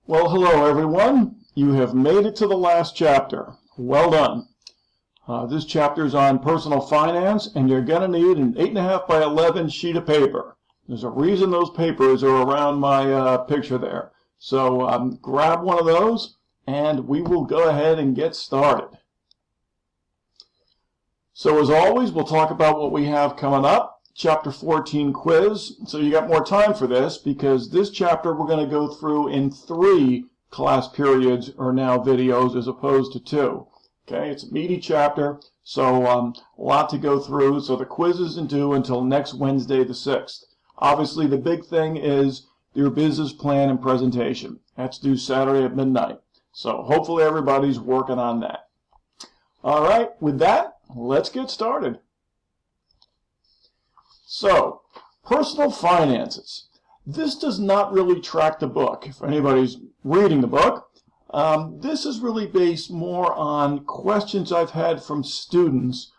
Well, hello everyone. You have made it to the last chapter. Well done. This chapter is on personal finance, and you're going to need an 8.5 by 11 sheet of paper. There's a reason those papers are around my picture there. So grab one of those, and we will go ahead and get started. So as always, we'll talk about what we have coming up. Chapter 14 quiz. So you got more time for this because this chapter we're going to go through in 3 class periods or now videos as opposed to 2. Okay, it's a meaty chapter, so a lot to go through. So the quiz isn't due until next Wednesday the 6th. Obviously the big thing is your business plan and presentation. That's due Saturday at midnight. So hopefully everybody's working on that. All right, with that, let's get started. So, personal finances. This does not really track the book. If anybody's reading the book, this is really based more on questions I've had from students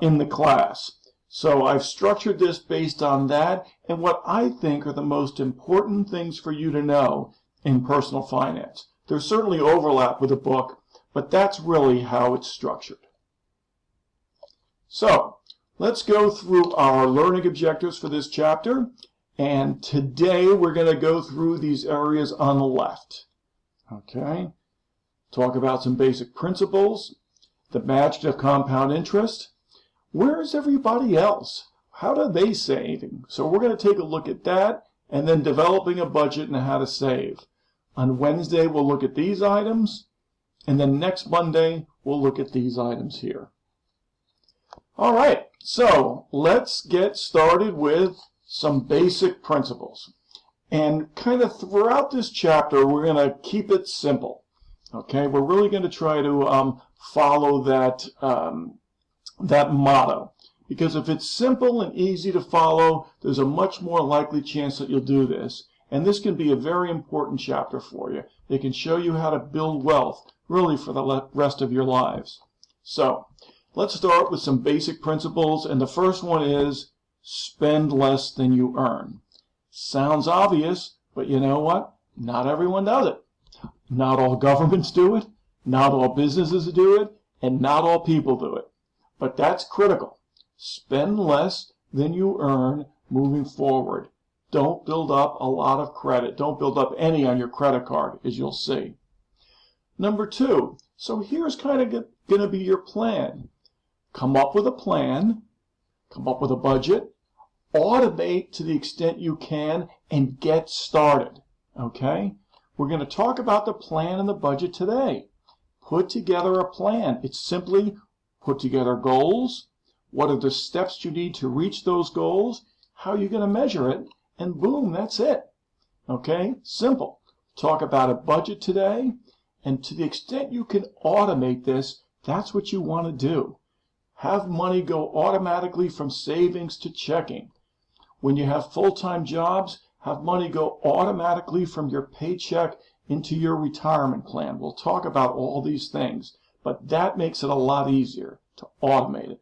in the class. So I've structured this based on that and what I think are the most important things for you to know in personal finance. There's certainly overlap with the book, but that's really how it's structured. So, let's go through our learning objectives for this chapter, and today we're going to go through these areas on the left. Okay, talk about some basic principles, the magic of compound interest. Where is everybody else? How do they save? So we're going to take a look at that, and then developing a budget and how to save. On Wednesday we'll look at these items, and then next Monday we'll look at these items here. All right, so let's get started with some basic principles. And kind of throughout this chapter, we're going to keep it simple. Okay, we're really going to try to follow that, that motto. Because if it's simple and easy to follow, there's a much more likely chance that you'll do this. And this can be a very important chapter for you. It can show you how to build wealth, really for the rest of your lives. So, let's start with some basic principles, and the first one is spend less than you earn. Sounds obvious, but you know what? Not everyone does it. Not all governments do it, not all businesses do it, and not all people do it. But that's critical. Spend less than you earn moving forward. Don't build up a lot of credit. Don't build up any on your credit card, as you'll see. Number 2, so here's kind of going to be your plan. Come up with a plan, come up with a budget, automate to the extent you can, and get started, okay? We're going to talk about the plan and the budget today. Put together a plan. It's simply put together goals, what are the steps you need to reach those goals, how are you going to measure it, and boom, that's it, okay? Simple. Talk about a budget today, and to the extent you can automate this, that's what you want to do. Have money go automatically from savings to checking. When you have full-time jobs, have money go automatically from your paycheck into your retirement plan. We'll talk about all these things, but that makes it a lot easier to automate it.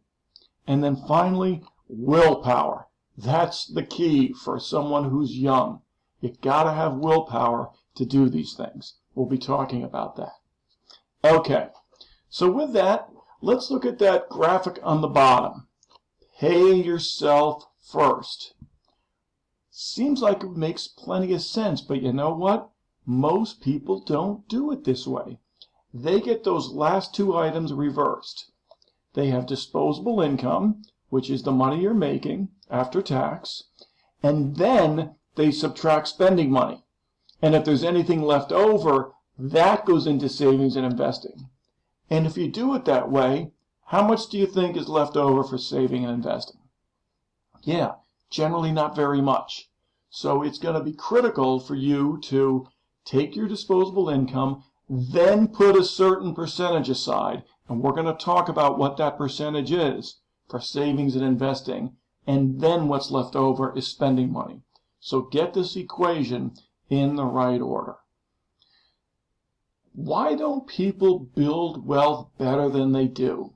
And then finally, willpower. That's the key for someone who's young. You gotta have willpower to do these things. We'll be talking about that. Okay, so with that, let's look at that graphic on the bottom. Pay yourself first. Seems like it makes plenty of sense, but you know what? Most people don't do it this way. They get those last 2 items reversed. They have disposable income, which is the money you're making after tax, and then they subtract spending money. And if there's anything left over, that goes into savings and investing. And if you do it that way, how much do you think is left over for saving and investing? Yeah, generally not very much. So it's going to be critical for you to take your disposable income, then put a certain percentage aside, and we're going to talk about what that percentage is for savings and investing, and then what's left over is spending money. So get this equation in the right order. Why don't people build wealth better than they do?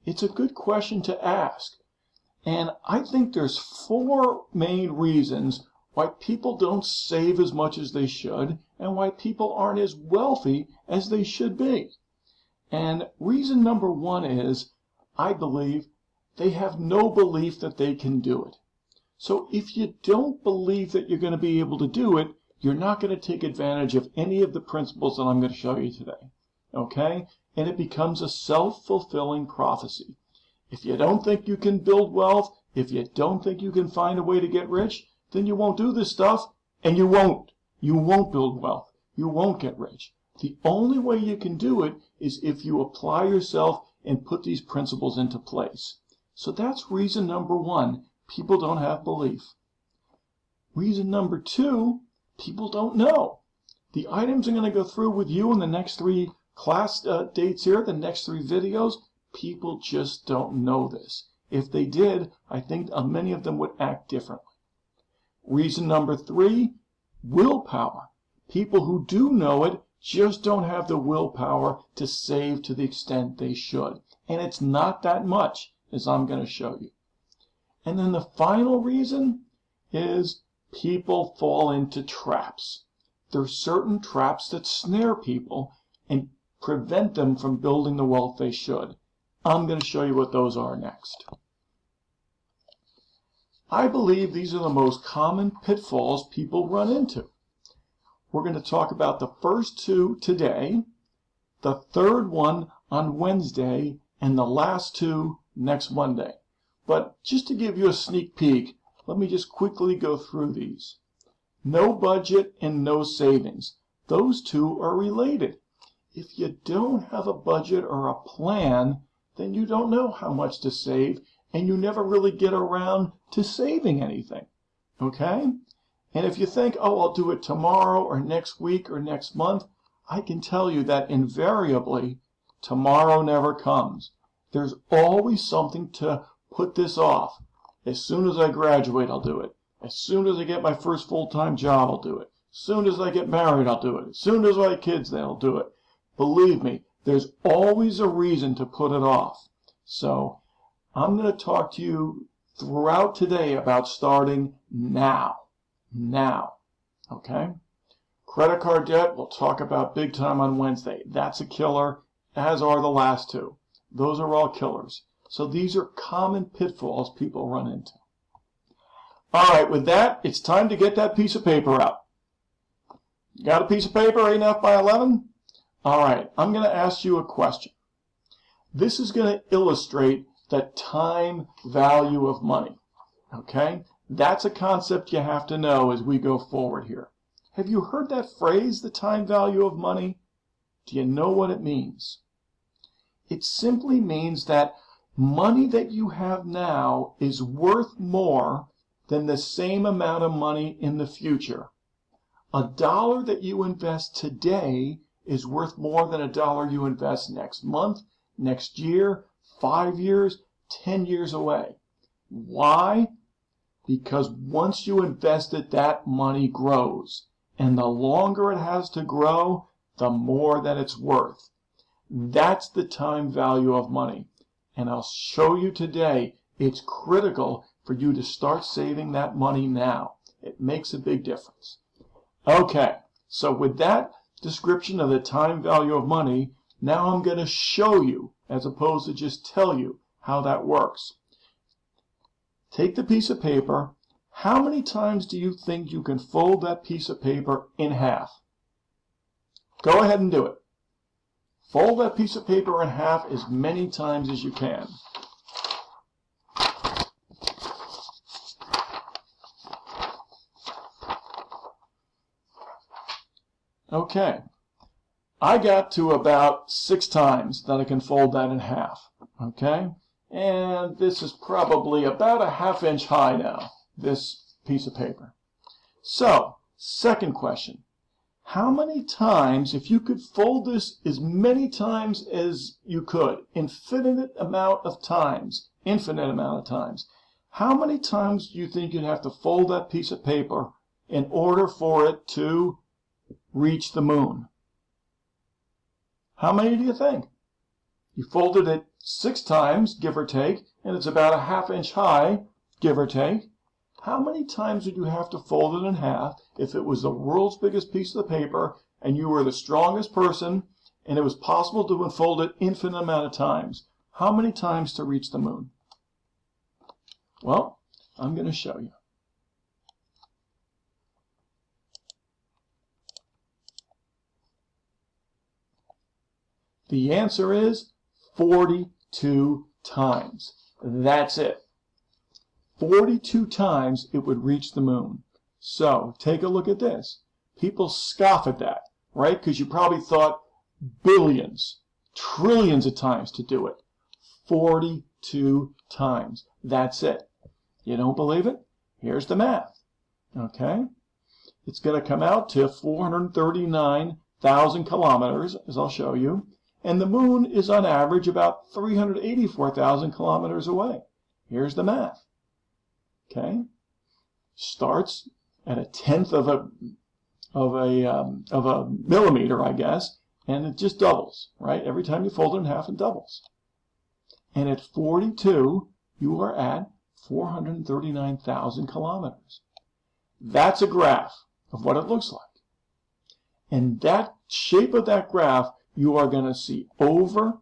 It's a good question to ask. And I think there's 4 main reasons why people don't save as much as they should, and why people aren't as wealthy as they should be. And reason number one is, I believe, they have no belief that they can do it. So if you don't believe that you're going to be able to do it, you're not going to take advantage of any of the principles that I'm going to show you today. Okay? And it becomes a self-fulfilling prophecy. If you don't think you can build wealth, if you don't think you can find a way to get rich, then you won't do this stuff, and you won't. You won't build wealth. You won't get rich. The only way you can do it is if you apply yourself and put these principles into place. So that's reason number one. People don't have belief. Reason number two, people don't know. The items I'm going to go through with you in the next three class dates here, the next three videos, people just don't know this. If they did, I think many of them would act differently. Reason number three, willpower. People who do know it just don't have the willpower to save to the extent they should. And it's not that much, as I'm going to show you. And then the final reason is people fall into traps. There are certain traps that snare people and prevent them from building the wealth they should. I'm going to show you what those are next. I believe these are the most common pitfalls people run into. We're going to talk about the first two today, the third one on Wednesday, and the last two next Monday. But just to give you a sneak peek, let me just quickly go through these. No budget and no savings. Those two are related. If you don't have a budget or a plan, then you don't know how much to save, and you never really get around to saving anything. Okay? And if you think, oh, I'll do it tomorrow or next week or next month, I can tell you that invariably, tomorrow never comes. There's always something to put this off. As soon as I graduate, I'll do it. As soon as I get my first full-time job, I'll do it. As soon as I get married, I'll do it. As soon as I have kids, then I'll do it. Believe me, there's always a reason to put it off. So I'm going to talk to you throughout today about starting now. Now. Okay? Credit card debt, we'll talk about big time on Wednesday. That's a killer, as are the last two. Those are all killers. So these are common pitfalls people run into. All right, with that, it's time to get that piece of paper out. You got a piece of paper, 8.5 by 11? All right, I'm going to ask you a question. This is going to illustrate the time value of money. Okay? That's a concept you have to know as we go forward here. Have you heard that phrase, the time value of money? Do you know what it means? It simply means that money that you have now is worth more than the same amount of money in the future. $1 that you invest today is worth more than $1 you invest next month, next year, 5 years, 10 years away. Why? Because once you invest it, that money grows. And the longer it has to grow, the more that it's worth. That's the time value of money. And I'll show you today, it's critical for you to start saving that money now. It makes a big difference. Okay, so with that description of the time value of money, now I'm going to show you, as opposed to just tell you, how that works. Take the piece of paper. How many times do you think you can fold that piece of paper in half? Go ahead and do it. Fold that piece of paper in half as many times as you can. Okay. I got to about 6 times that I can fold that in half. Okay? And this is probably about a ½ inch high now, this piece of paper. So, second question. How many times, if you could fold this as many times as you could, infinite amount of times, how many times do you think you'd have to fold that piece of paper in order for it to reach the moon? How many do you think? You folded it 6 times, give or take, and it's about a ½ inch high, give or take. how many times would you have to fold it in half if it was the world's biggest piece of the paper and you were the strongest person and it was possible to unfold it infinite amount of times? How many times to reach the moon? Well, I'm going to show you. The answer is 42 times. That's it. 42 times it would reach the moon. So, take a look at this. People scoff at that, right? Because you probably thought billions, trillions of times to do it. 42 times. That's it. You don't believe it? Here's the math. Okay? It's going to come out to 439,000 kilometers, as I'll show you. And the moon is on average about 384,000 kilometers away. Here's the math. Okay? Starts at a tenth of a millimeter, I guess, and it just doubles, right? Every time you fold it in half, it doubles. And at 42, you are at 439,000 kilometers. That's a graph of what it looks like. And that shape of that graph, you are going to see over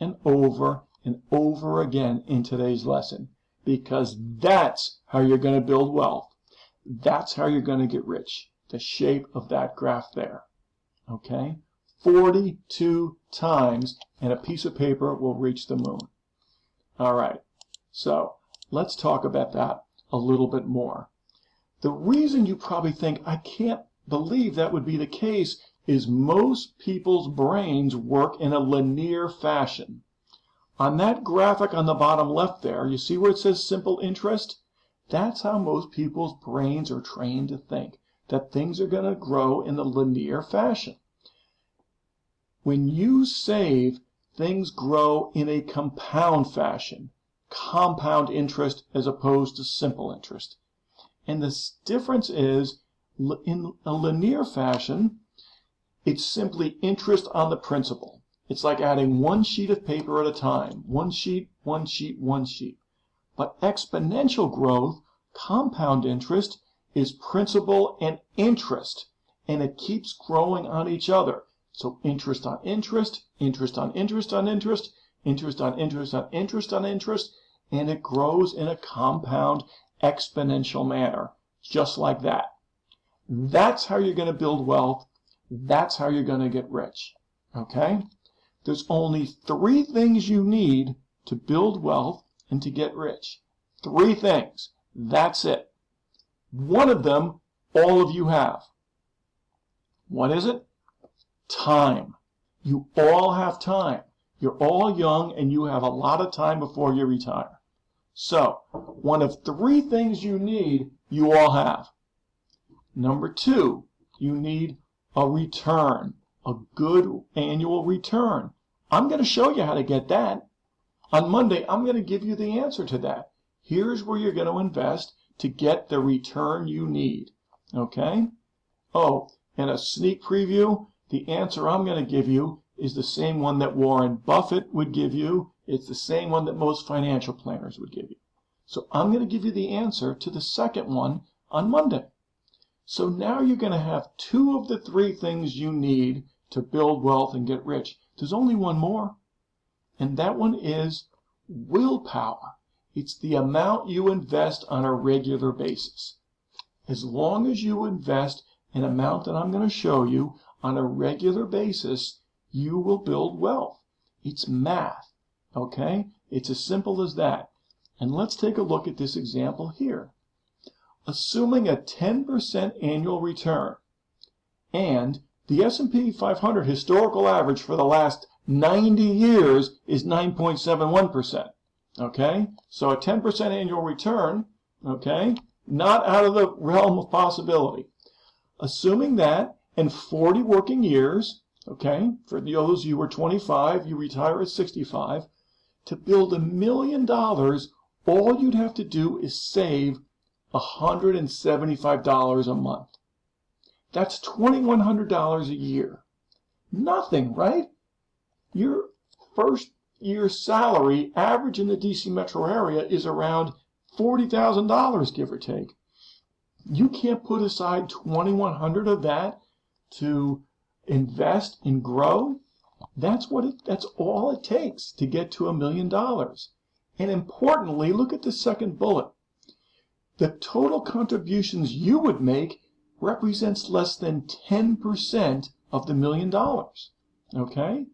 and over and over again in today's lesson, because that's how you're going to build wealth. That's how you're going to get rich. The shape of that graph there. Okay? 42 times, and a piece of paper will reach the moon. All right. So, let's talk about that a little bit more. The reason you probably think, I can't believe that would be the case, is most people's brains work in a linear fashion. On that graphic on the bottom left there, you see where it says simple interest? That's how most people's brains are trained to think, that things are going to grow in a linear fashion. When you save, things grow in a compound fashion, compound interest as opposed to simple interest. And the difference is, in a linear fashion, it's simply interest on the principal. It's like adding one sheet of paper at a time. One sheet, one sheet, one sheet. But exponential growth, compound interest, is principal and interest. And it keeps growing on each other. So interest on interest, interest on interest on interest, interest on interest on interest on interest, and it grows in a compound exponential manner, just like that. That's how you're going to build wealth. That's how you're going to get rich. Okay? There's only 3 things you need to build wealth and to get rich. 3 things. That's it. One of them, all of you have. What is it? Time. You all have time. You're all young and you have a lot of time before you retire. So, one of 3 things you need, you all have. Number 2, you need a return, a good annual return. I'm going to show you how to get that. On Monday, I'm going to give you the answer to that. Here's where you're going to invest to get the return you need. Okay? Oh, and a sneak preview, the answer I'm going to give you is the same one that Warren Buffett would give you. It's the same one that most financial planners would give you. So I'm going to give you the answer to the second one on Monday. So now you're going to have 2 of the 3 things you need to build wealth and get rich. There's only one more, and that one is willpower. It's the amount you invest on a regular basis. As long as you invest an amount that I'm going to show you on a regular basis, you will build wealth. It's math, okay? It's as simple as that. And let's take a look at this example here. Assuming a 10% annual return, and the S&P 500 historical average for the last 90 years is 9.71%, okay? So a 10% annual return, okay, not out of the realm of possibility. Assuming that, and 40 working years, okay, for those of you who are 25, you retire at 65, to build $1 million, all you'd have to do is save $175 a month. That's $2,100 a year. Nothing, right? Your first year's salary, average in the DC metro area, is around $40,000, give or take. You can't put aside $2,100 of that to invest and grow. That's all it takes to get to $1 million. And importantly, look at the second bullet. The total contributions you would make represents less than 10% of the $1 million. Okay?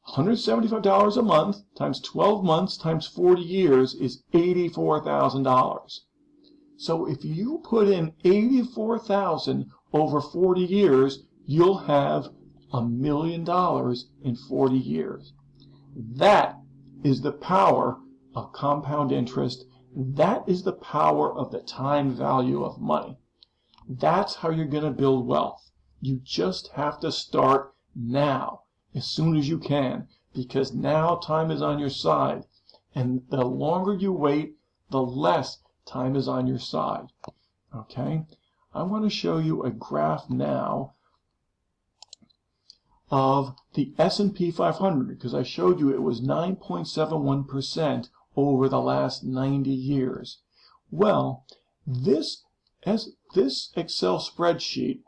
$175 a month times 12 months times 40 years is $84,000. So if you put in $84,000 over 40 years, you'll have $1 million in 40 years. That is the power of compound interest. That is the power of the time value of money. That's how you're going to build wealth. You just have to start now, as soon as you can, because now time is on your side. And the longer you wait, the less time is on your side. Okay? I want to show you a graph now of the S&P 500, because I showed you it was 9.71% over the last 90 years. Well, this Excel spreadsheet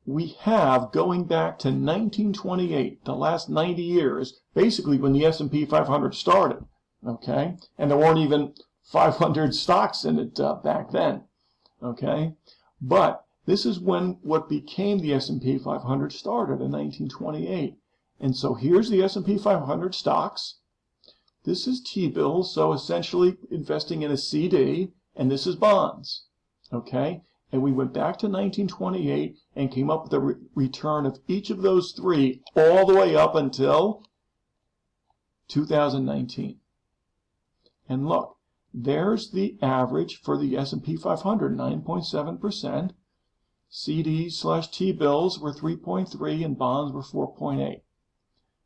we have going back to 1928, the last 90 years, basically when the S&P 500 started, okay? And there weren't even 500 stocks in it back then, okay? But this is when what became the S&P 500 started in 1928. And so here's the S&P 500 stocks. This is T-bills, so essentially investing in a CD, and this is bonds, okay? And we went back to 1928 and came up with a return of each of those three all the way up until 2019. And look, there's the average for the S&P 500, 9.7%. CDs/T-bills were 3.3 and bonds were 4.8.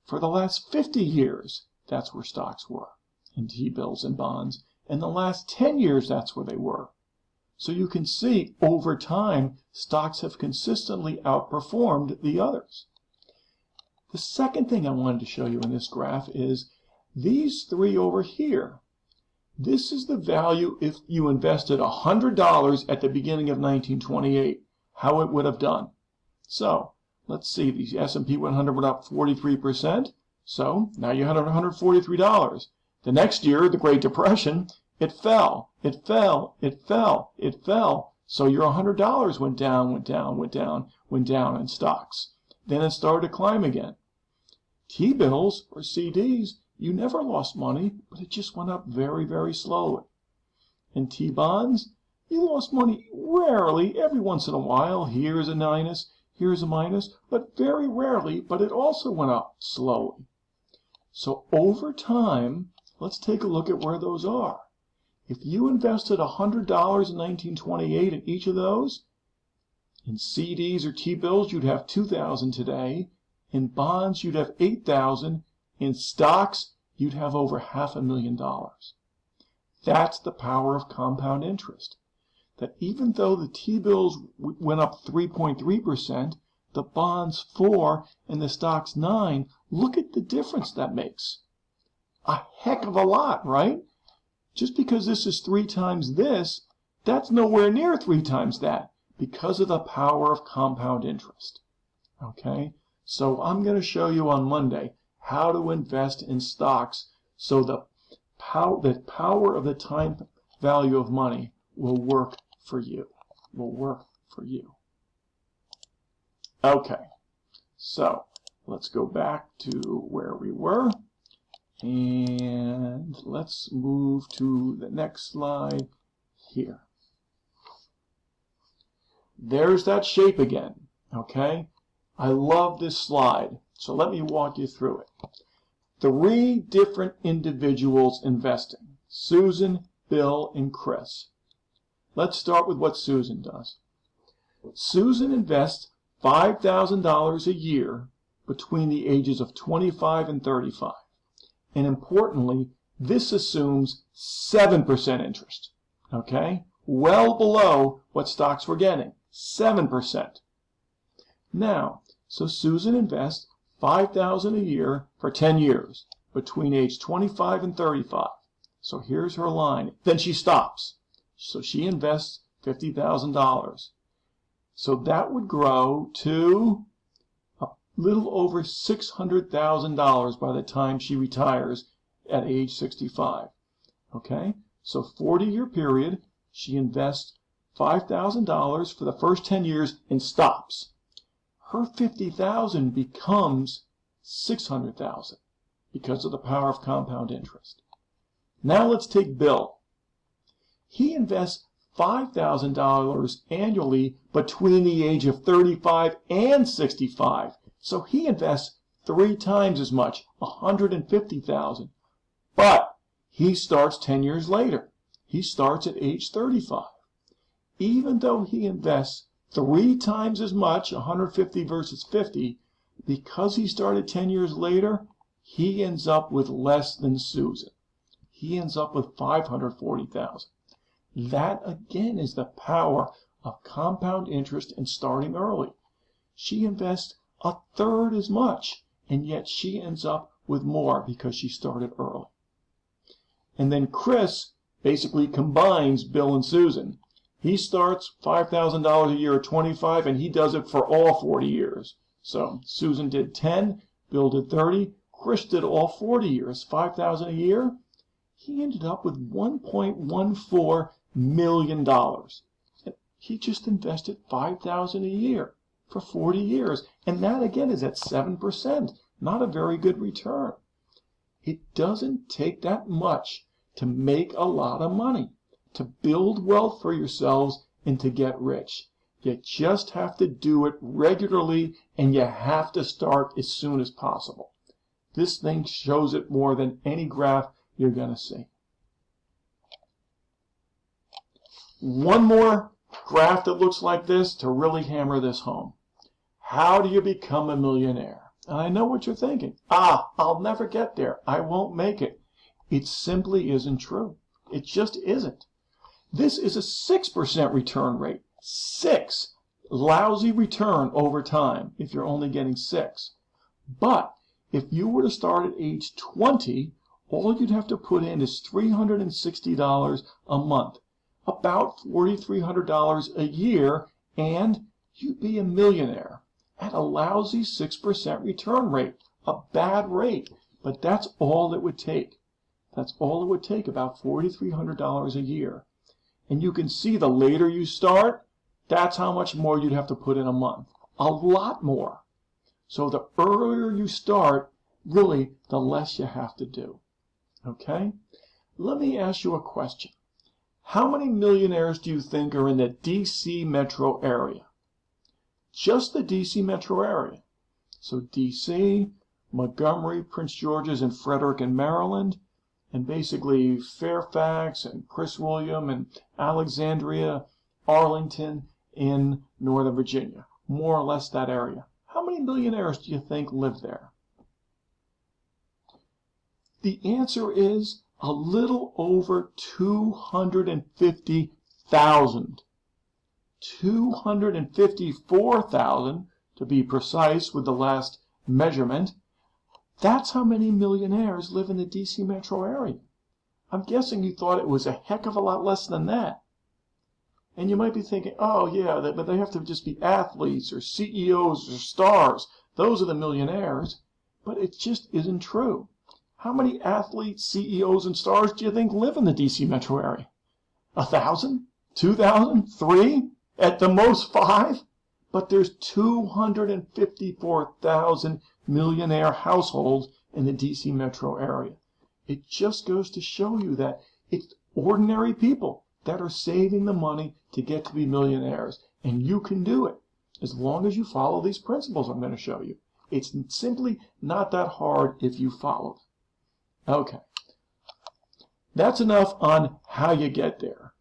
For the last 50 years, that's where stocks were, in T-bills and bonds. And the last 10 years, that's where they were. So you can see, over time, stocks have consistently outperformed the others. The second thing I wanted to show you in this graph is these three over here. This is the value if you invested $100 at the beginning of 1928, how it would have done. So, let's see, the S&P 100 went up 43%, so now you have $143. The next year, the Great Depression, it fell, it fell, it fell, it fell. So your $100 went down, went down, went down, went down in stocks. Then it started to climb again. T-bills or CDs, you never lost money, but it just went up very, very slowly. In T-bonds, you lost money rarely, every once in a while. Here's a minus, here's a minus, but very rarely, but it also went up slowly. So over time, let's take a look at where those are. If you invested $100 in 1928 in each of those, in CDs or T-bills, you'd have $2,000 today. In bonds, you'd have $8,000. In stocks, you'd have over $500,000. That's the power of compound interest. That even though the T-bills went up 3.3%, the bonds 4%, and the stocks 9%, look at the difference that makes. A heck of a lot, right? Just because this is 3 times this, that's nowhere near 3 times that, because of the power of compound interest. Okay? So I'm going to show you on Monday how to invest in stocks so the power of the time value of money will work for you. Okay, so let's go back to where we were. And let's move to the next slide here. There's that shape again, okay? I love this slide, so let me walk you through it. 3 different individuals investing, Susan, Bill, and Chris. Let's start with what Susan does. Susan invests $5,000 a year between the ages of 25 and 35. And importantly, this assumes 7% interest, okay? Well below what stocks were getting, 7%. Now, so Susan invests $5,000 a year for 10 years, between age 25 and 35. So here's her line. Then she stops. So she invests $50,000. So that would grow to a little over $600,000 by the time she retires at age 65. Okay, so 40-year period, she invests $5,000 for the first 10 years and stops. Her $50,000 becomes $600,000 because of the power of compound interest. Now let's take Bill. He invests $5,000 annually between the age of 35 and 65. So he invests 3 times as much, $150,000. But he starts 10 years later. He starts at age 35. Even though he invests 3 times as much, 150 versus 50, because he started 10 years later, he ends up with less than Susan. He ends up with $540,000. That again is the power of compound interest and starting early. She invests 1/3 as much, and yet she ends up with more because she started early. And then Chris basically combines Bill and Susan. He starts $5,000 a year at 25, and he does it for all 40 years. So Susan did 10, Bill did 30, Chris did all 40 years, $5,000 a year. He ended up with $1.14 million. And he just invested $5,000 a year for 40 years. And that again is at 7%, not a very good return. It doesn't take that much to make a lot of money, to build wealth for yourselves and to get rich. You just have to do it regularly, and you have to start as soon as possible. This thing shows it more than any graph you're going to see. One more graph that looks like this to really hammer this home. How do you become a millionaire? And I know what you're thinking. I'll never get there. I won't make it. It simply isn't true. It just isn't. This is a 6% return rate. 6. Lousy return over time if you're only getting 6. But if you were to start at age 20, all you'd have to put in is $360 a month, about $4,300 a year, and you'd be a millionaire at a lousy 6% return rate. A bad rate, but that's all it would take. That's all it would take, about $4,300 a year. And you can see the later you start, that's how much more you'd have to put in a month. A lot more. So the earlier you start, really, the less you have to do. Okay? Let me ask you a question. How many millionaires do you think are in the D.C. metro area? Just the D.C. metro area. So D.C., Montgomery, Prince George's, and Frederick in Maryland, and basically Fairfax and Prince William and Alexandria, Arlington in Northern Virginia. More or less that area. How many millionaires do you think live there? The answer is a little over 250,000. 254,000 to be precise with the last measurement. That's how many millionaires live in the D.C. metro area. I'm guessing you thought it was a heck of a lot less than that. And you might be thinking, oh yeah, but they have to just be athletes or CEOs or stars. Those are the millionaires. But it just isn't true. How many athletes, CEOs, and stars do you think live in the D.C. metro area? 1,000? 2,000? 3? At the most 5? But there's 254,000 millionaire households in the D.C. metro area. It just goes to show you that it's ordinary people that are saving the money to get to be millionaires. And you can do it as long as you follow these principles I'm going to show you. It's simply not that hard if you follow them. Okay. That's enough on how you get there.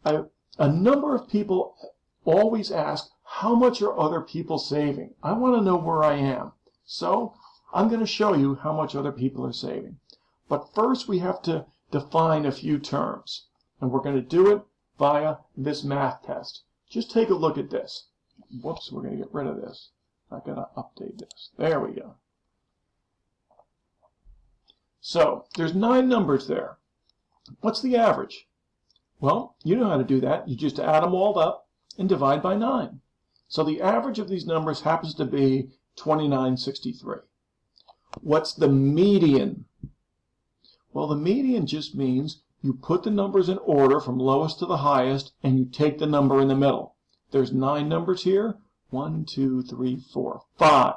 A number of people always ask, how much are other people saving? I want to know where I am. So I'm going to show you how much other people are saving. But first we have to define a few terms. And we're going to do it via this math test. Just take a look at this. Whoops, we're going to get rid of this. I'm going to update this. There we go. So there's 9 numbers there. What's the average? Well, you know how to do that. You just add them all up and divide by 9. So the average of these numbers happens to be 2963. What's the median? Well, the median just means you put the numbers in order from lowest to the highest, and you take the number in the middle. There's 9 numbers here. 1, 2, 3, 4, 5.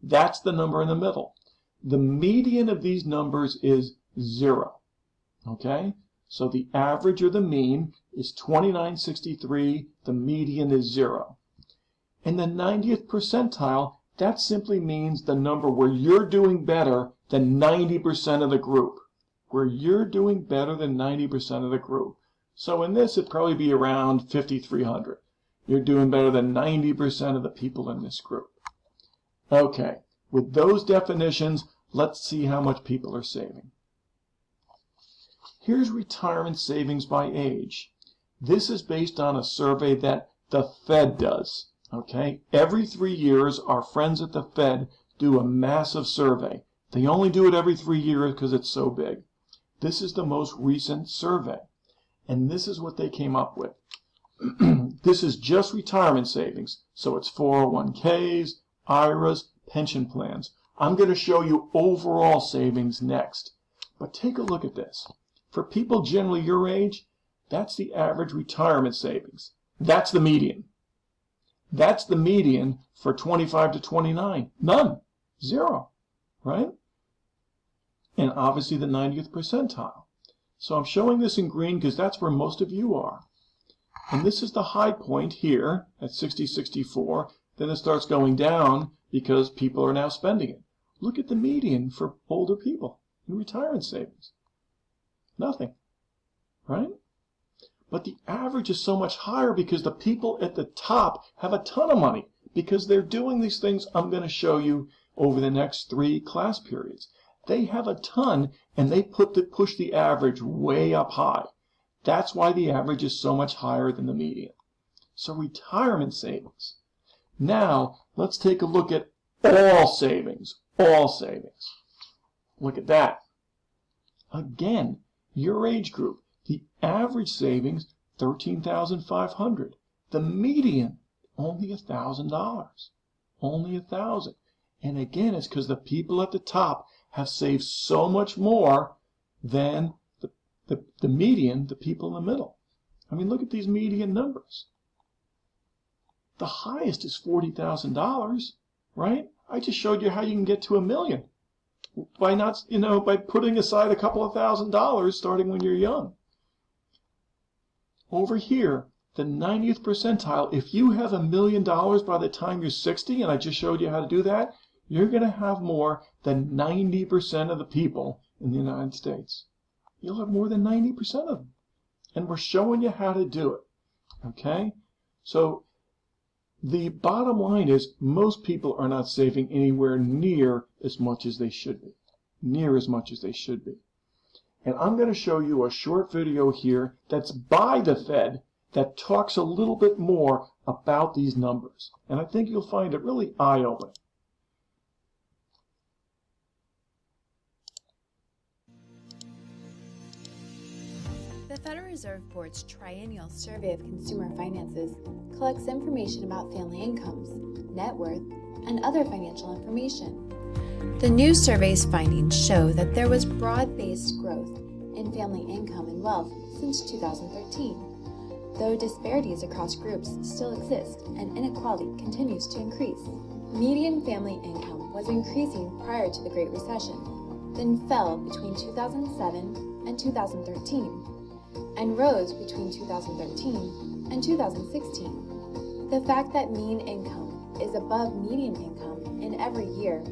That's the number in the middle. The median of these numbers is 0. Okay? So the average or the mean is 2963. The median is 0. And the 90th percentile, that simply means the number where you're doing better than 90% of the group. Where you're doing better than 90% of the group. So in this, it'd probably be around 5,300. You're doing better than 90% of the people in this group. Okay, with those definitions, let's see how much people are saving. Here's retirement savings by age. This is based on a survey that the Fed does. Okay, every 3 years, our friends at the Fed do a massive survey. They only do it every 3 years because it's so big. This is the most recent survey, and this is what they came up with. This is just retirement savings, so it's 401ks, IRAs, pension plans. I'm going to show you overall savings next. But take a look at this. For people generally your age, that's the average retirement savings. That's the median. That's the median for 25 to 29. None. 0. Right? And obviously the 90th percentile. So I'm showing this in green because that's where most of you are. And this is the high point here at 60-64. Then it starts going down because people are now spending it. Look at the median for older people in retirement savings. Nothing. Right? But the average is so much higher because the people at the top have a ton of money because they're doing these things I'm going to show you over the next 3 class periods. They have a ton, and they push the average way up high. That's why the average is so much higher than the median. So retirement savings. Now, let's take a look at all savings. All savings. Look at that. Again, your age group. The average savings, $13,500. The median, only $1,000. Only $1,000. And again, it's because the people at the top have saved so much more than the median, the people in the middle. I mean, look at these median numbers. The highest is $40,000, right? I just showed you how you can get to $1 million by by putting aside a couple of $1,000 starting when you're young. Over here, the 90th percentile, if you have $1 million by the time you're 60, and I just showed you how to do that, you're going to have more than 90% of the people in the United States. You'll have more than 90% of them. And we're showing you how to do it. Okay? So the bottom line is most people are not saving anywhere near as much as they should be. Near as much as they should be. And I'm going to show you a short video here that's by the Fed that talks a little bit more about these numbers. And I think you'll find it really eye-opening. The Federal Reserve Board's triennial survey of consumer finances collects information about family incomes, net worth, and other financial information. The new survey's findings show that there was broad-based growth in family income and wealth since 2013, though disparities across groups still exist and inequality continues to increase. Median family income was increasing prior to the Great Recession, then fell between 2007 and 2013, and rose between 2013 and 2016. The fact that mean income is above median income in every year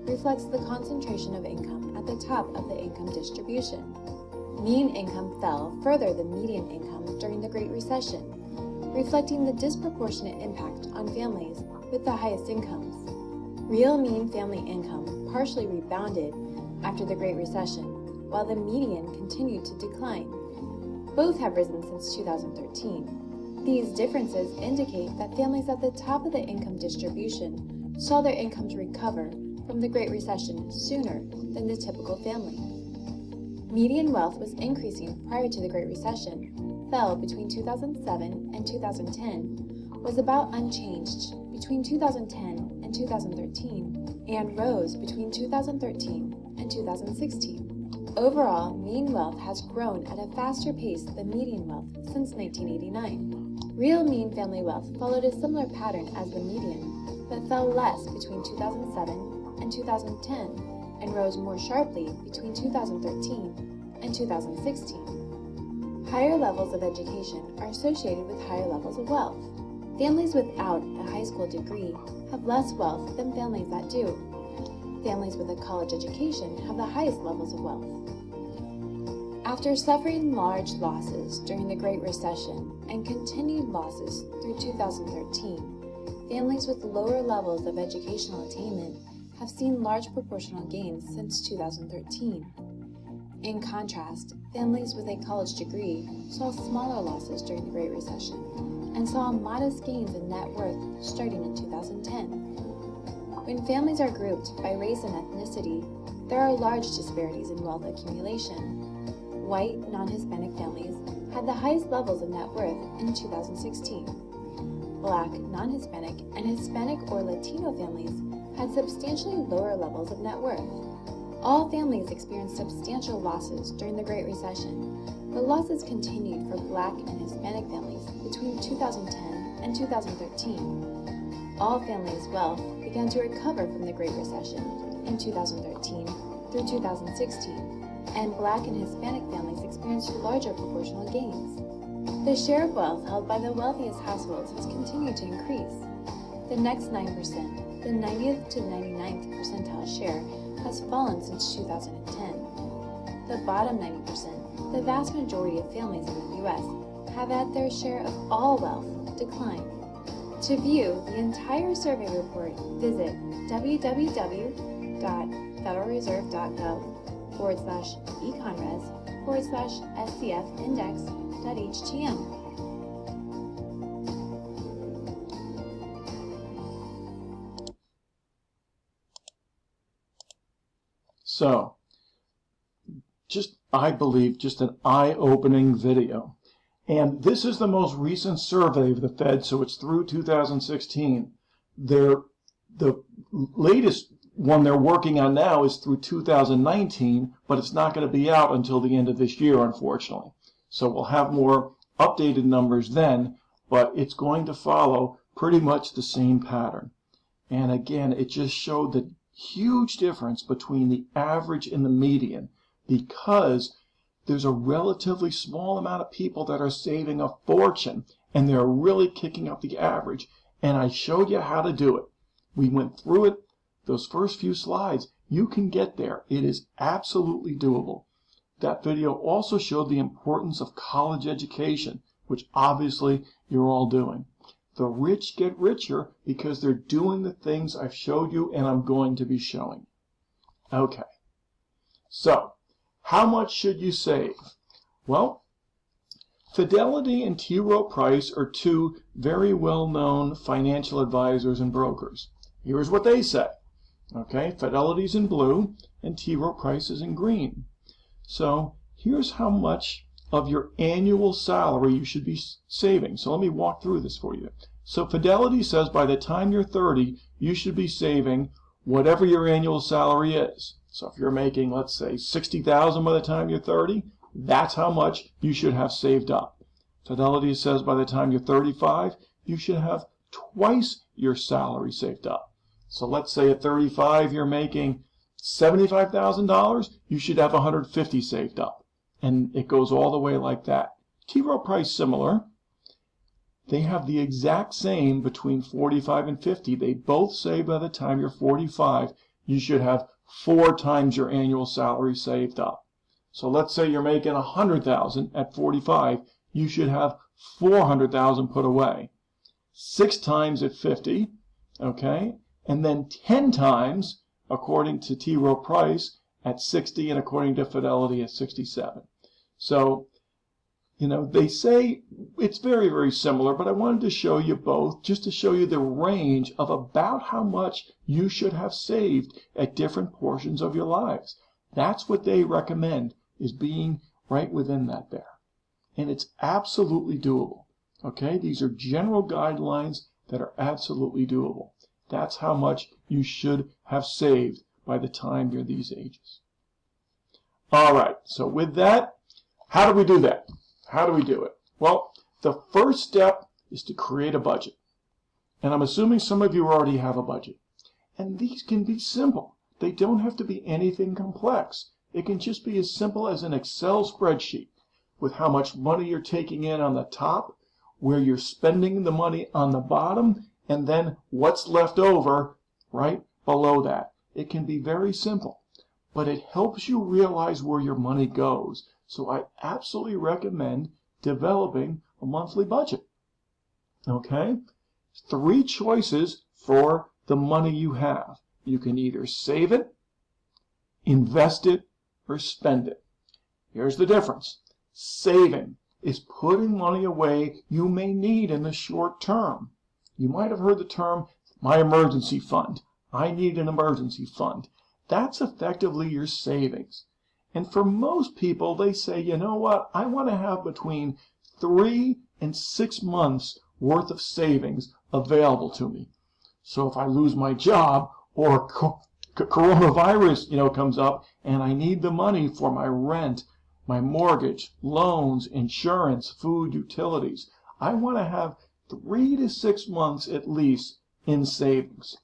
reflects the concentration of income at the top of the income distribution. Mean income fell further than median income during the Great Recession, reflecting the disproportionate impact on families with the highest incomes. Real mean family income partially rebounded after the Great Recession, while the median continued to decline. Both have risen since 2013. These differences indicate that families at the top of the income distribution saw their incomes recover from the Great Recession sooner than the typical family. Median wealth was increasing prior to the Great Recession, fell between 2007 and 2010 was about unchanged between 2010 and 2013 and rose between 2013 and 2016. Overall, mean wealth has grown at a faster pace than median wealth since 1989. Real mean family wealth followed a similar pattern as the median, but fell less between 2007 and 2010 and rose more sharply between 2013 and 2016. Higher levels of education are associated with higher levels of wealth. Families without a high school degree have less wealth than families that do. Families with a college education have the highest levels of wealth. After suffering large losses during the Great Recession and continued losses through 2013, families with lower levels of educational attainment have seen large proportional gains since 2013. In contrast, families with a college degree saw smaller losses during the Great Recession and saw modest gains in net worth starting in 2010. When families are grouped by race and ethnicity, there are large disparities in wealth accumulation. White, non-Hispanic families had the highest levels of net worth in 2016. Black, non-Hispanic, and Hispanic or Latino families had substantially lower levels of net worth. All families experienced substantial losses during the Great Recession, but losses continued for Black and Hispanic families between 2010 and 2013. All families' wealth began to recover from the Great Recession in 2013 through 2016, and Black and Hispanic families experienced larger proportional gains. The share of wealth held by the wealthiest households has continued to increase. The next 9%, the 90th to 99th percentile share, has fallen since 2010. The bottom 90%, the vast majority of families in the U.S., have had their share of all wealth decline. To view the entire survey report, visit www.federalreserve.gov/econres/scfindex.htm. So, I believe, just an eye-opening video. And this is the most recent survey of the Fed, so it's through 2016. The latest one they're working on now is through 2019, but it's not going to be out until the end of this year, unfortunately. So we'll have more updated numbers then, but it's going to follow pretty much the same pattern. And again, it just showed the huge difference between the average and the median, because there's a relatively small amount of people that are saving a fortune, and they're really kicking up the average. And I showed you how to do it. We went through it, those first few slides. You can get there. It is absolutely doable. That video also showed the importance of college education, which obviously you're all doing. The rich get richer because they're doing the things I've showed you and I'm going to be showing. Okay. So, how much should you save? Well, Fidelity and T. Rowe Price are two very well-known financial advisors and brokers. Here's what they say. Okay, Fidelity's in blue and T. Rowe Price is in green. So, here's how much of your annual salary you should be saving. So let me walk through this for you. So Fidelity says by the time you're 30, you should be saving whatever your annual salary is. So if you're making, let's say, $60,000 by the time you're 30, that's how much you should have saved up. Fidelity says by the time you're 35, you should have twice your salary saved up. So let's say at 35 you're making $75,000, you should have $150,000 saved up. And it goes all the way like that. T. Rowe Price, similar. They have the exact same between 45 and 50. They both say by the time you're 45, you should have 4 times your annual salary saved up. So let's say you're making $100,000 at 45, you should have $400,000 put away. 6 times at 50, okay? And then 10 times, according to T. Rowe Price, at 60, and according to Fidelity at 67. So, they say it's very, very similar, but I wanted to show you both just to show you the range of about how much you should have saved at different portions of your lives. That's what they recommend, is being right within that there. and it's absolutely doable. Okay, these are general guidelines that are absolutely doable. That's how much you should have saved by the time you're these ages. All right, so with that, how do we do that? How do we do it? Well, the first step is to create a budget. And I'm assuming some of you already have a budget. And these can be simple. They don't have to be anything complex. It can just be as simple as an Excel spreadsheet with how much money you're taking in on the top, where you're spending the money on the bottom, and then what's left over right below that. It can be very simple, but it helps you realize where your money goes. So I absolutely recommend developing a monthly budget. Okay? 3 choices for the money you have. You can either save it, invest it, or spend it. Here's the difference. Saving is putting money away you may need in the short term. You might have heard the term, my emergency fund. I need an emergency fund. That's effectively your savings. And for most people, they say, you know what, I want to have between 3 and 6 months worth of savings available to me. So if I lose my job or coronavirus, comes up and I need the money for my rent, my mortgage, loans, insurance, food, utilities, I want to have 3 to 6 months at least in savings.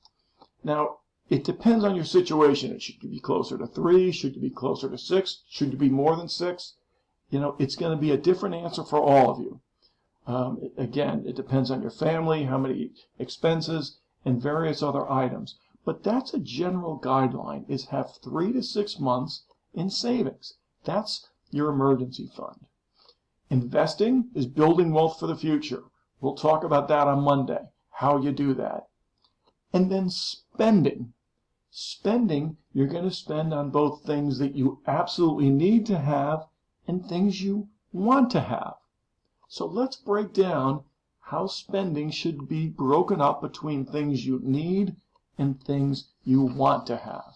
Now, it depends on your situation. It should be closer to 3, should it be closer to 6, should it be more than 6? It's going to be a different answer for all of you. Again, it depends on your family, how many expenses, and various other items. But that's a general guideline, is have 3 to 6 months in savings. That's your emergency fund. Investing is building wealth for the future. We'll talk about that on Monday, how you do that. And then spending. Spending, you're going to spend on both things that you absolutely need to have and things you want to have. So let's break down how spending should be broken up between things you need and things you want to have.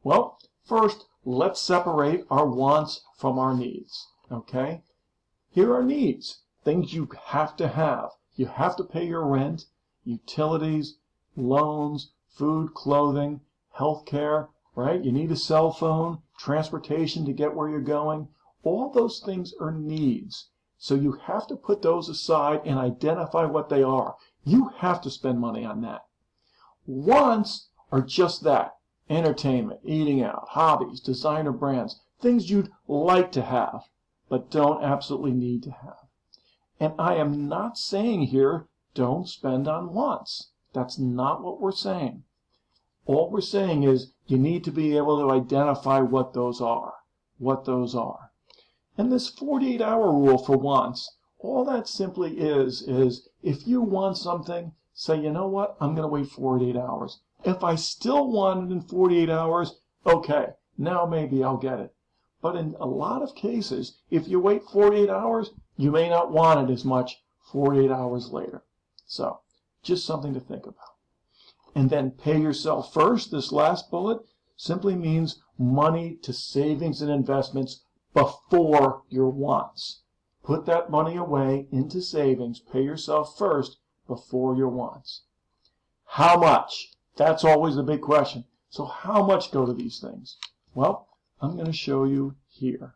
Well, first, let's separate our wants from our needs, okay? Here are needs, things you have to have. You have to pay your rent, utilities, loans, food, clothing, health care, right? You need a cell phone, transportation to get where you're going. All those things are needs. So you have to put those aside and identify what they are. You have to spend money on that. Wants are just that. Entertainment, eating out, hobbies, designer brands, things you'd like to have, but don't absolutely need to have. And I am not saying here, don't spend on wants. That's not what we're saying. All we're saying is you need to be able to identify what those are. And this 48-hour rule for wants, all that simply is if you want something, say, you know what, I'm going to wait 48 hours. If I still want it in 48 hours, okay, now maybe I'll get it. But in a lot of cases, if you wait 48 hours, you may not want it as much 48 hours later. So, just something to think about. And then pay yourself first. This last bullet simply means money to savings and investments before your wants. Put that money away into savings. Pay yourself first before your wants. How much? That's always the big question. So how much go to these things? Well, I'm going to show you here.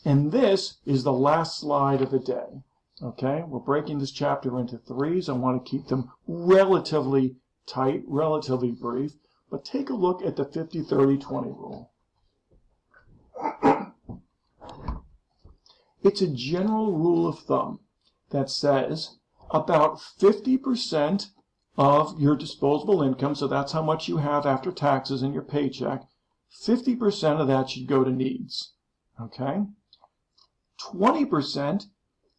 And this is the last slide of the day. Okay, we're breaking this chapter into 3s. I want to keep them relatively tight, relatively brief. But take a look at the 50-30-20 rule. It's a general rule of thumb that says about 50% of your disposable income, so that's how much you have after taxes in your paycheck, 50% of that should go to needs. Okay? 20%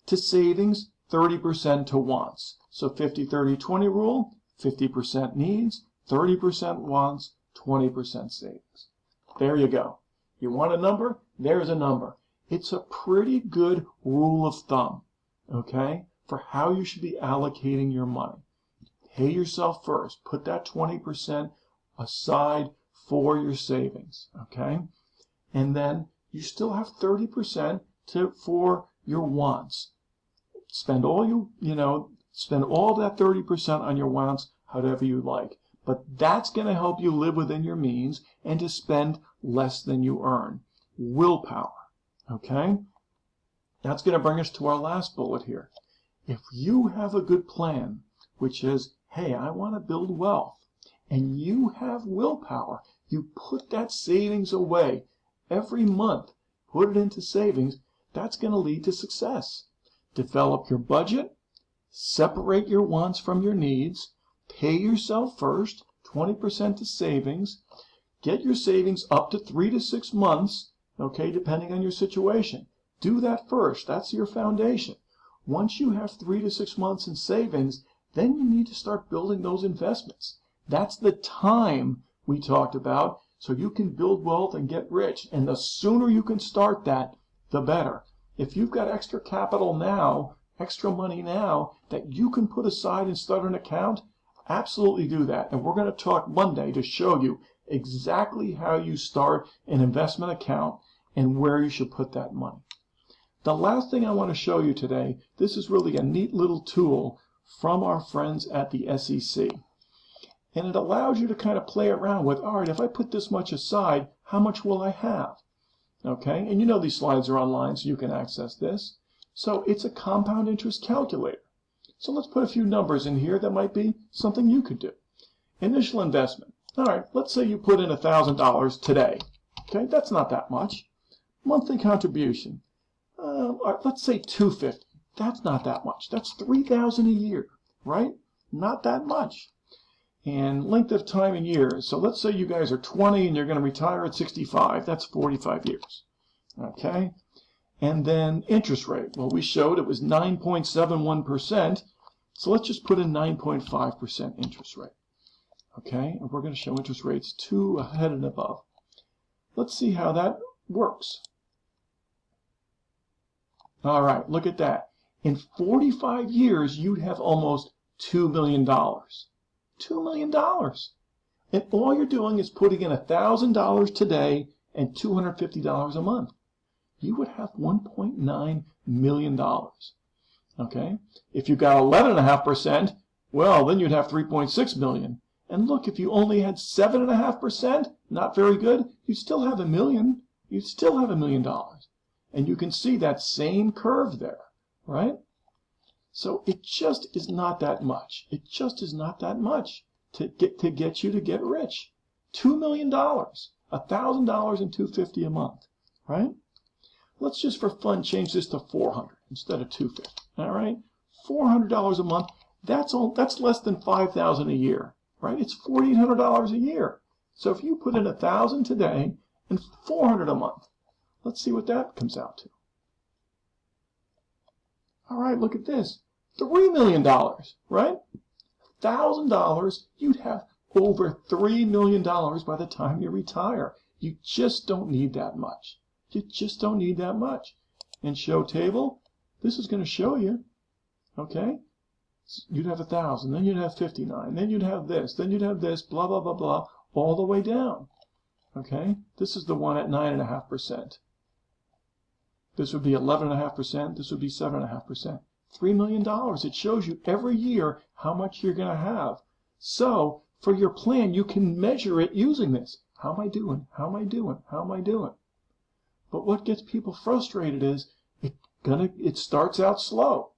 to savings, 30% to wants. So 50-30-20 rule, 50% needs, 30% wants, 20% savings. There you go. You want a number? There's a number. It's a pretty good rule of thumb, okay, for how you should be allocating your money. Pay yourself first. Put that 20% aside for your savings, okay? And then you still have 30% for your wants. Spend all spend all that 30% on your wants however you like. But that's going to help you live within your means and to spend less than you earn. Willpower. Okay? That's going to bring us to our last bullet here. If you have a good plan, which is, hey, I want to build wealth, and you have willpower, you put that savings away every month, put it into savings, that's going to lead to success. Develop your budget, separate your wants from your needs, pay yourself first, 20% to savings, get your savings up to 3 to 6 months, okay, depending on your situation. Do that first. That's your foundation. Once you have 3 to 6 months in savings, then you need to start building those investments. That's the time we talked about, so you can build wealth and get rich. And the sooner you can start that, the better. If you've got extra capital now, extra money now, that you can put aside and start an account, absolutely do that. And we're going to talk Monday to show you exactly how you start an investment account and where you should put that money. The last thing I want to show you today, this is really a neat little tool from our friends at the SEC. And it allows you to kind of play around with, all right, if I put this much aside, how much will I have? Okay, and you know these slides are online, so you can access this. So it's a compound interest calculator. So let's put a few numbers in here that might be something you could do. Initial investment. All right, let's say you put in $1,000 today. Okay, that's not that much. Monthly contribution. All right, let's say $250. That's not that much. That's $3,000 a year, right? Not that much. And length of time in years. So let's say you guys are 20 and you're going to retire at 65. That's 45 years. Okay? And then interest rate. Well, we showed it was 9.71%. So let's just put in 9.5% interest rate. Okay? And we're going to show interest rates 2 ahead and above. Let's see how that works. All right, look at that. In 45 years, you'd have almost $2 million. $2 million. And all you're doing is putting in $1,000 today and $250 a month. You would have $1.9 million. Okay? If you got 11.5%, well, then you'd have $3.6 million. And look, if you only had 7.5%, not very good, you'd still have $1 million. You'd still have $1 million. And you can see that same curve there, right? So it just is not that much. It just is not that much to get you to get rich. $2 million, $1,000 and $250 a month, right? Let's just for fun change this to $400 instead of $250. All right, $400 a month. That's less than $5,000 a year, right? It's $4,800 a year. So if you put in $1,000 today and $400 a month, let's see what that comes out to. All right, look at this. $3 million, right? $1,000, you'd have over $3 million by the time you retire. You just don't need that much. You just don't need that much. And show table, this is going to show you, okay? You'd have 1,000, then you'd have 59, then you'd have this, blah, blah, blah, blah, all the way down. Okay? This is the one at 9.5%. This would be 11.5%. This would be 7.5%. $3 million. It shows you every year how much you're going to have. So, for your plan, you can measure it using this. How am I doing? How am I doing? How am I doing? But what gets people frustrated is it starts out slow.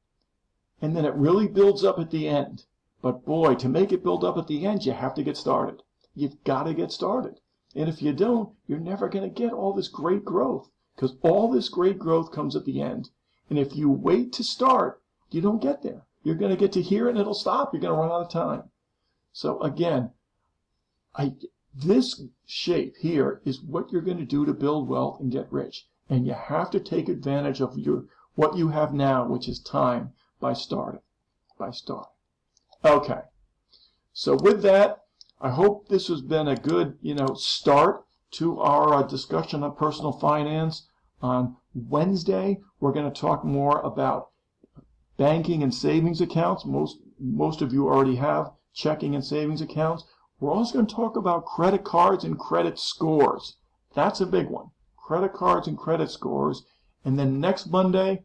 And then it really builds up at the end. But boy, to make it build up at the end, you have to get started. You've got to get started. And if you don't, you're never going to get all this great growth. Because all this great growth comes at the end. And if you wait to start, you don't get there. You're going to get to here and it'll stop. You're going to run out of time. So again, this shape here is what you're going to do to build wealth and get rich. And you have to take advantage of what you have now, which is time, by starting. Okay. So with that, I hope this has been a good, start to our discussion on personal finance. On Wednesday, we're going to talk more about banking and savings accounts. Most of you already have checking and savings accounts. We're also going to talk about credit cards and credit scores. That's a big one. credit cards and credit scores. And then next Monday,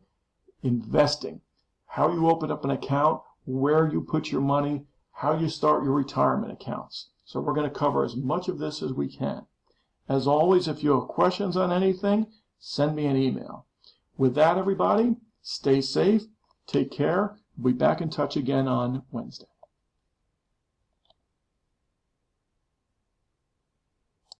investing. How you open up an account, where you put your money, how you start your retirement accounts. So we're going to cover as much of this as we can. As always, if you have questions on anything, send me an email. With that, everybody, stay safe, take care. We'll be back in touch again on Wednesday.